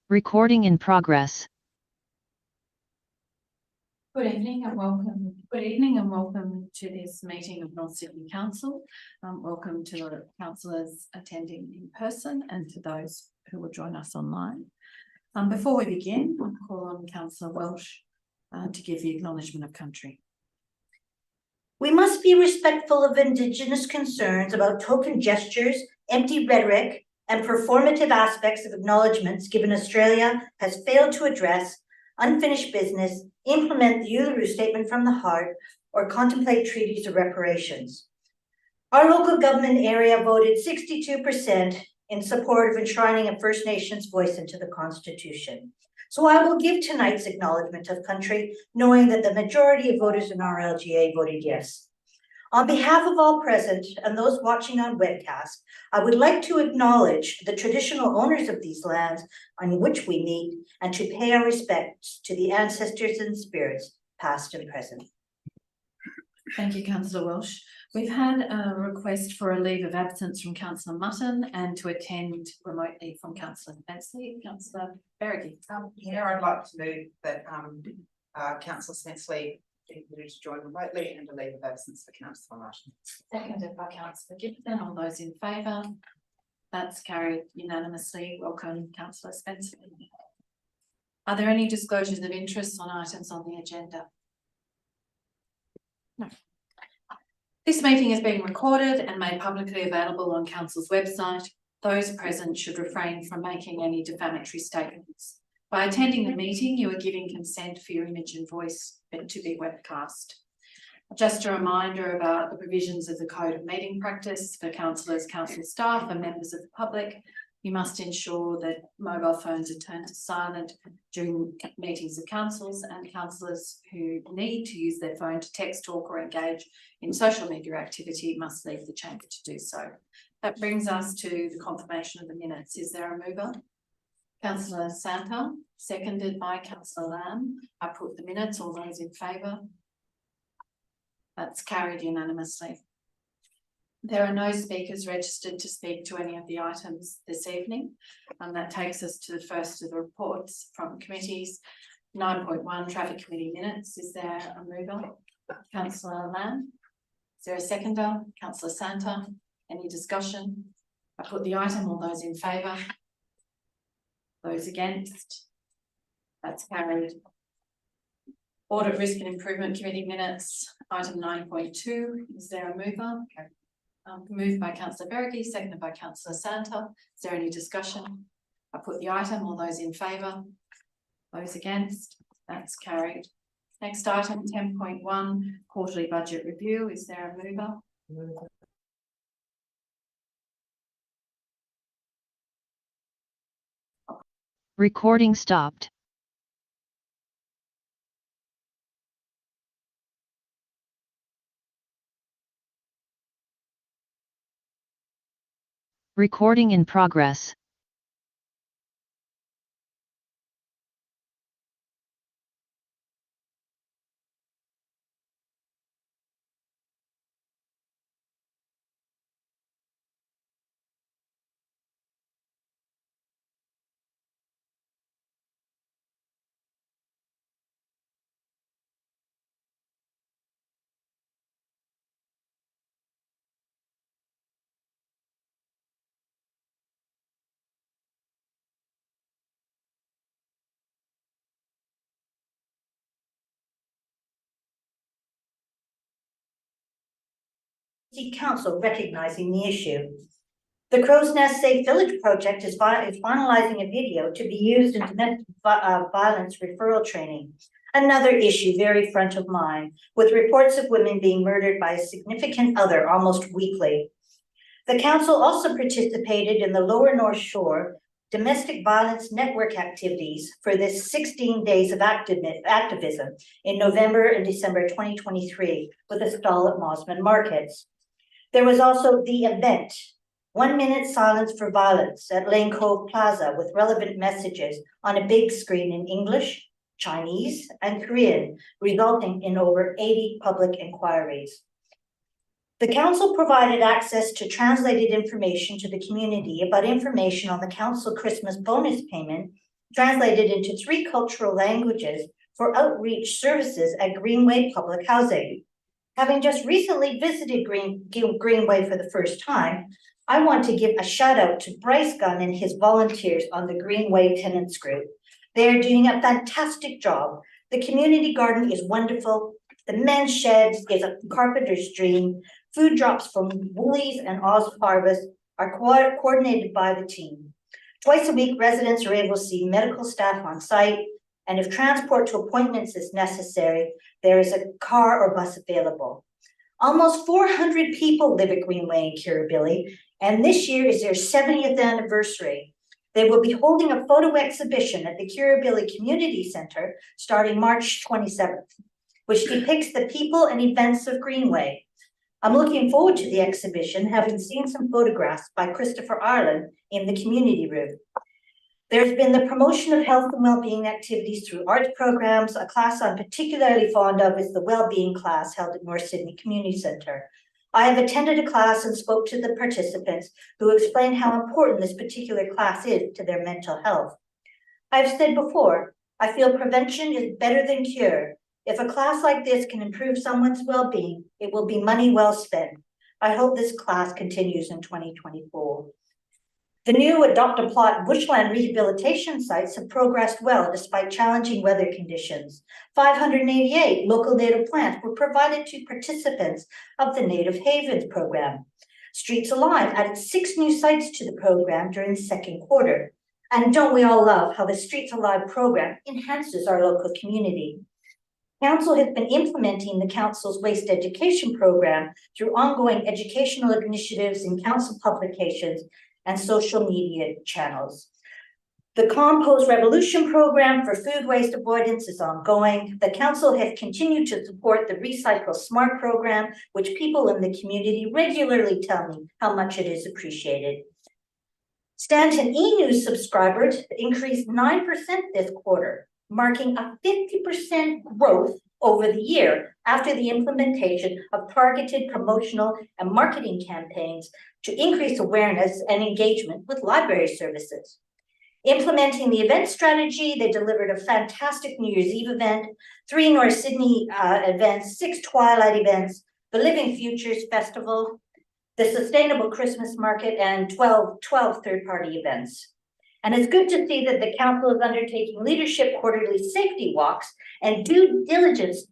Recording in progress. Good evening and welcome to this meeting of North Sydney Council. Welcome to the councillors attending in person and to those who will join us online. Before we begin, I'll call on Councillor Welsh to give the acknowledgement of country. We must be respectful of Indigenous concerns about token gestures, empty rhetoric, and performative aspects of acknowledgements given Australia has failed to address unfinished business, implement the Uluru Statement from the Heart, or contemplate treaties of reparations. Our local government area voted 62% in support of enshrining a First Nations voice into the Constitution. So I will give tonight's acknowledgement of country, knowing that the majority of voters in our LGA voted yes. On behalf of all present and those watching on webcast, I would like to acknowledge the traditional owners of these lands on which we meet and to pay our respects to the ancestors and spirits, past and present. Thank you, Councillor Welsh. We've had a request for a leave of absence from Councillor Mutton and to attend remotely from Councillor Spenceley. Councillor Berrigan. I'd like to move that Councillor Spenceley be permitted to join remotely and a leave of absence for Councillor Martin. Seconded by Councillor Gibson. All those in favour? That's carried unanimously. Welcome, Councillor Spenceley. Are there any disclosures of interest on items on the agenda? No. This meeting is being recorded and made publicly available on Council's website. Those present should refrain from making any defamatory statements. By attending the meeting, you are giving consent for your image and voice to be webcast. Just a reminder about the provisions of the Code of Meeting Practice for councillors, council staff and members of the public. You must ensure that mobile phones are turned to silent during meetings of councils, and councillors who need to use their phone to text, talk or engage in social media activity must leave the chamber to do so. That brings us to the confirmation of the minutes. Is there a mover? Councillor Santa, seconded by Councillor Lamb. I put the minutes. All those in favour? That's carried unanimously. There are no speakers registered to speak to any of the items this evening. That takes us to the first of the reports from committees. 9.1 Traffic Committee minutes. Is there a mover? Councillor Lamb. Is there a seconder? Councillor Santa. Any discussion? I put the item. All those in favour? Those against? That's carried. Audit, Risk and Improvement Committee minutes. Item 9.2. Is there a mover? Okay. Moved by Councillor Berrigan, seconded by Councillor Santa. Is there any discussion? I put the item. All those in favour? Those against? That's carried. Next item, 10.1, Quarterly Budget Review. Is there a mover? Recording stopped. Recording in progress. Council recognizing the issue. The Crow's Nest Safe Village project is finalizing a video to be used in domestic violence referral training. Another issue very front of mind, with reports of women being murdered by a significant other almost weekly. The council also participated in the Lower North Shore Domestic Violence Network activities for this 16 days of activism in November and December 2023 with a stall at Mosman Markets. There was also the event, 1 Minute Silence for Violence at Lane Cove Plaza with relevant messages on a big screen in English, Chinese, and Korean, resulting in over 80 public inquiries. The council provided access to translated information to the community about information on the council Christmas bonus payment, translated into 3 cultural languages for outreach services at Greenway Public Housing. Having just recently visited Greenway for the first time, I want to give a shout out to Bryce Gunn and his volunteers on the Greenway Tenants Group. They are doing a fantastic job. The community garden is wonderful. The men's sheds is a carpenter's dream. Food drops from Woolies and Oz Harvest are coordinated by the team. Twice a week, residents are able to see medical staff on site, and if transport to appointments is necessary, there is a car or bus available. Almost 400 people live at Greenway and Kirribilli, and this year is their 70th anniversary. They will be holding a photo exhibition at the Kirribilli Community Center starting March 27th, which depicts the people and events of Greenway. I'm looking forward to the exhibition, having seen some photographs by Christopher Ireland in the community room. There's been the promotion of health and well-being activities through arts programs. A class I'm particularly fond of is the well-being class held at North Sydney Community Centre. I have attended a class and spoke to the participants who explained how important this particular class is to their mental health. I've said before, I feel prevention is better than cure. If a class like this can improve someone's well-being, it will be money well spent. I hope this class continues in 2024. The new Adopt a Plot bushland rehabilitation sites have progressed well despite challenging weather conditions. 588 local native plants were provided to participants of the Native Havens program. Streets Alive added 6 new sites to the program during the second quarter. And don't we all love how the Streets Alive program enhances our local community? Council has been implementing the council's waste education program through ongoing educational initiatives in council publications and social media channels. The Compost Revolution program for food waste avoidance is ongoing. The council has continued to support the Recycle Smart program, which people in the community regularly tell me how much it is appreciated. Stanton e-News subscribers increased 9% this quarter, marking a 50% growth over the year after the implementation of targeted promotional and marketing campaigns to increase awareness and engagement with library services. Implementing the event strategy, they delivered a fantastic New Year's Eve event, 3 North Sydney events, 6 Twilight events, the Living Futures Festival, the Sustainable Christmas Market, and 12 third-party events. And it's good to see that the council is undertaking leadership quarterly safety walks and due diligence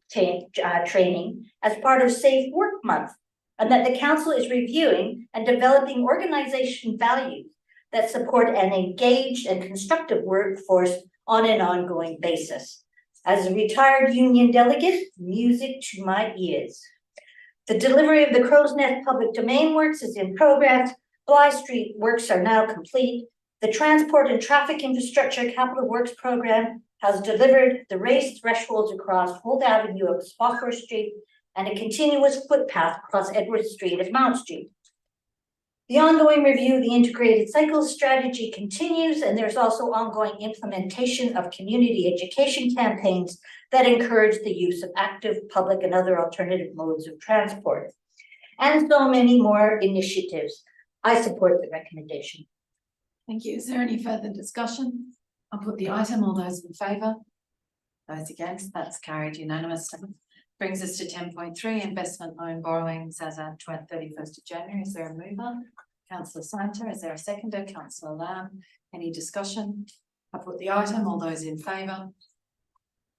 training as part of Safe Work Month, and that the council is reviewing and developing organization values that support an engaged and constructive workforce on an ongoing basis. As a retired union delegate, music to my ears. The delivery of the Crow's Nest public domain works is in progress. Bly Street works are now complete. The Transport and Traffic Infrastructure Capital Works Program has delivered the raised thresholds across Holt Avenue of Spofford Street and a continuous footpath across Edward Street at Mount Street. The ongoing review of the integrated cycle strategy continues, and there's also ongoing implementation of community education campaigns that encourage the use of active, public, and other alternative modes of transport. And so many more initiatives. I support the recommendation. Thank you. Is there any further discussion? I'll put the item. All those in favour? Those against? That's carried unanimously. Brings us to 10.3, investment loan borrowings as at 31st of January. Is there a mover? Councillor Santa. Is there a seconder? Councillor Lamb. Any discussion? I put the item. All those in favour?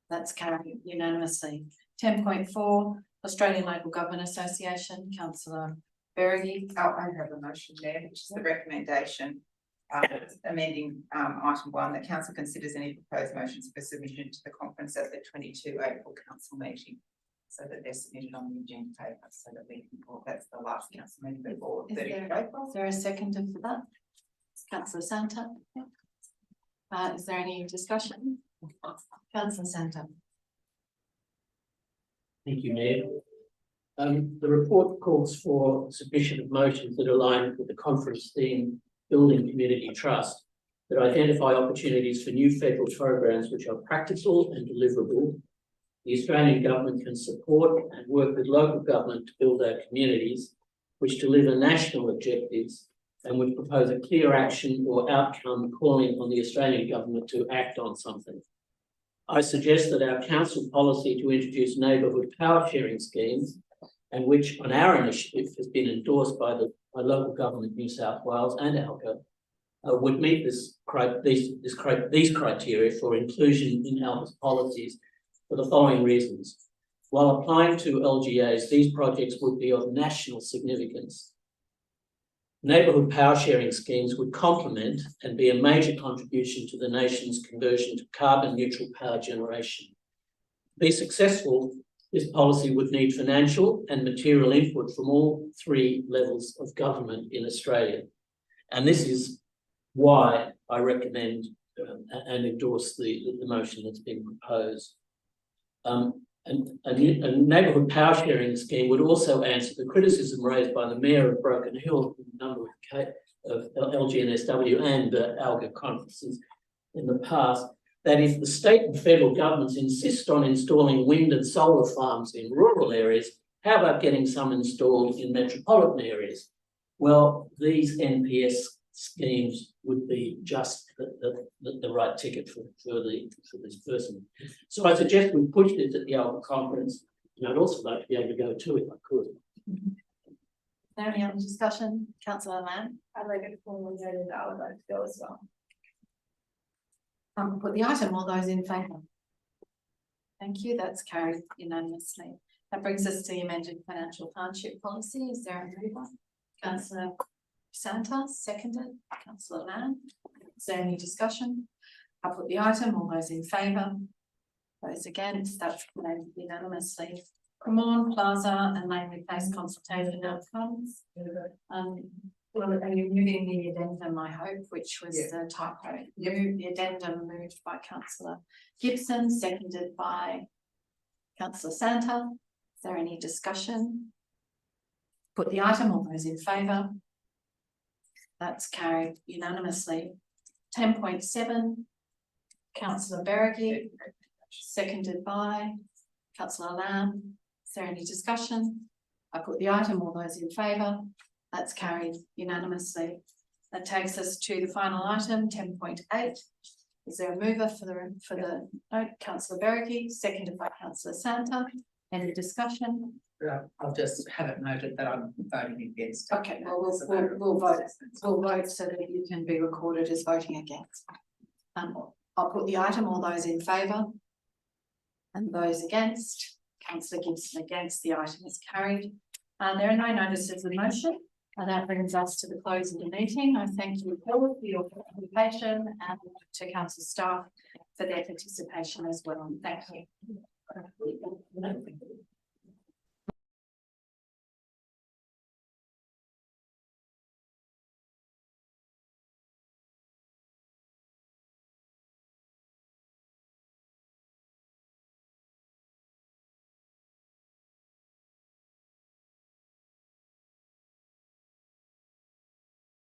That's carried unanimously. 10.4, Australian Local Government Association. Councillor Bergie, I have a motion there, which is the recommendation. Amending item 1, that council considers any proposed motions for submission to the conference at the 22 April council meeting. So that they're submitted on the agenda paper, so that we can, that's the last council meeting before Is 30 there- April. is there a seconder for that? Councillor Santa. Is there any discussion? Councillor Santa. Thank you, Mayor. The report calls for submission of motions that align with the conference theme Building Community Trust that identify opportunities for new federal programs which are practical and deliverable. The Australian government can support and work with local government to build our communities, which deliver national objectives and which propose a clear action or outcome calling on the Australian government to act on something. I suggest that our council policy to introduce neighbourhood power sharing schemes, and which on our initiative has been endorsed by local government New South Wales and ALGA, would meet these criteria for inclusion in ALGA's policies for the following reasons. While applying to LGAs, these projects would be of national significance. Neighbourhood power sharing schemes would complement and be a major contribution to the nation's conversion to carbon neutral power generation. To be successful, this policy would need financial and material input from all 3 levels of government in Australia. And this is why I recommend and endorse the motion that's been proposed. A neighbourhood power sharing scheme would also answer the criticism raised by the Mayor of Broken Hill in a number of LGNSW and ALGA conferences in the past, that if the state and federal governments insist on installing wind and solar farms in rural areas, how about getting some installed in metropolitan areas? Well, these NPS schemes would be just the right ticket for this person. So I suggest we push this at the ALGA conference, and I'd also like to be able to go to it if I could. Is there any other discussion? Councillor Lamb. I'd like it formally noted that I would like to go as well. Put the item, all those in favour? Thank you, that's carried unanimously. That brings us to the amended financial partnership policy. Is there a mover? Councillor Santa, seconded. Councillor Lamb. Is there any discussion? I put the item, all those in favour? Those against, that's carried unanimously. Cremorne Plaza and Langley Place consultation outcomes. Well, are you moving the addendum, I hope, which was the typo? The addendum moved by Councillor Gibson, seconded by Councillor Santa. Is there any discussion? Put the item, all those in favour? That's carried unanimously. 10.7, Councillor Beregi, seconded by Councillor Lamb. Is there any discussion? I put the item, all those in favour? That's carried unanimously. That takes us to the final item, 10.8. Is there a mover for the note? Councillor Beregi, seconded by Councillor Santa. Any discussion? I'll just have it noted that I'm voting against. Okay, well, we'll vote. We'll vote so that you can be recorded as voting against. I'll put the item, all those in favour? And those against? Councillor Gibson against, the item is carried. There are no notices of motion. That brings us to the close of the meeting. I thank you all for your participation and to council staff for their participation as well. Thank you.